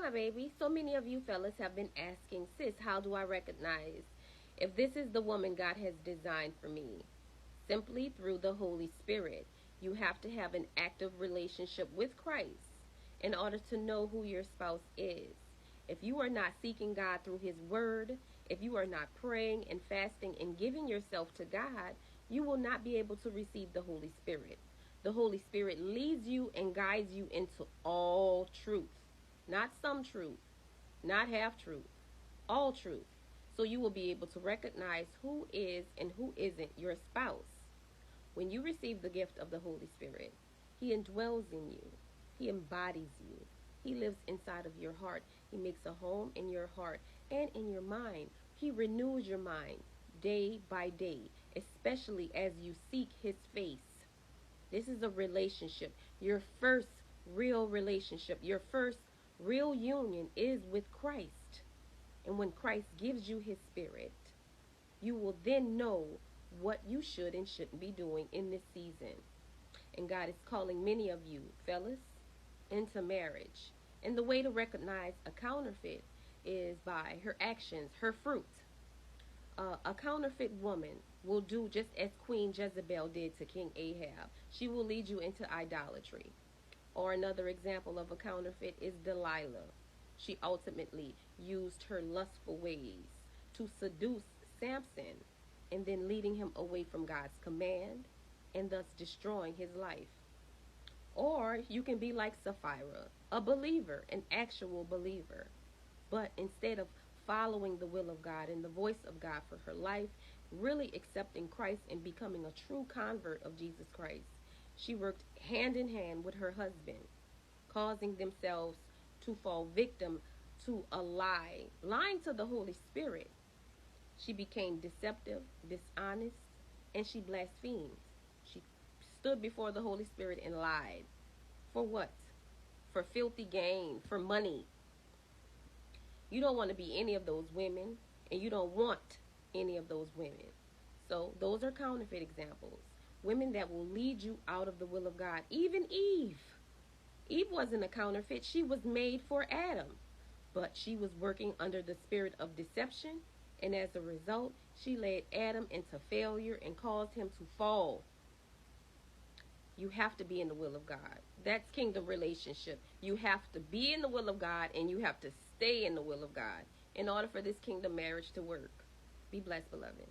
my baby. So many of you fellas have been asking, sis, how do I recognize if this is the woman God has designed for me? Simply through the Holy Spirit. You have to have an active relationship with Christ in order to know who your spouse is. If you are not seeking God through His Word, if you are not praying and fasting and giving yourself to God, you will not be able to receive the Holy Spirit. The Holy Spirit leads you and guides you into all truth, not some truth, not half truth, all truth. So you will be able to recognize who is and who isn't your spouse. When you receive the gift of the Holy Spirit, He indwells in you, He embodies you, He lives inside of your heart. He makes a home in your heart and in your mind. He renews your mind day by day, especially as you seek His face. This is a relationship. Your first real relationship, your first real union is with Christ. And when Christ gives you His Spirit, you will then know what you should and shouldn't be doing in this season. And God is calling many of you, fellas, into marriage. And the way to recognize a counterfeit is by her actions, her fruit. A counterfeit woman will do just as Queen Jezebel did to King Ahab. She will lead you into idolatry. Or another example of a counterfeit is Delilah. She ultimately used her lustful ways to seduce Samson and then leading him away from God's command and thus destroying his life. Or you can be like Sapphira, a believer, an actual believer. But instead of following the will of God and the voice of God for her life, really accepting Christ and becoming a true convert of Jesus Christ, she worked hand in hand with her husband, causing themselves to fall victim to a lie, lying to the Holy Spirit. She became deceptive, dishonest, and she blasphemed. She stood before the Holy Spirit and lied. For what? For filthy gain, for money. You don't want to be any of those women, and you don't want any of those women. So those are counterfeit examples. Women that will lead you out of the will of God. Even Eve. Eve wasn't a counterfeit. She was made for Adam. But she was working under the spirit of deception, and as a result, she led Adam into failure and caused him to fall. You have to be in the will of God. That's kingdom relationship. You have to be in the will of God, and you have to stay in the will of God in order for this kingdom marriage to work. Be blessed, beloved.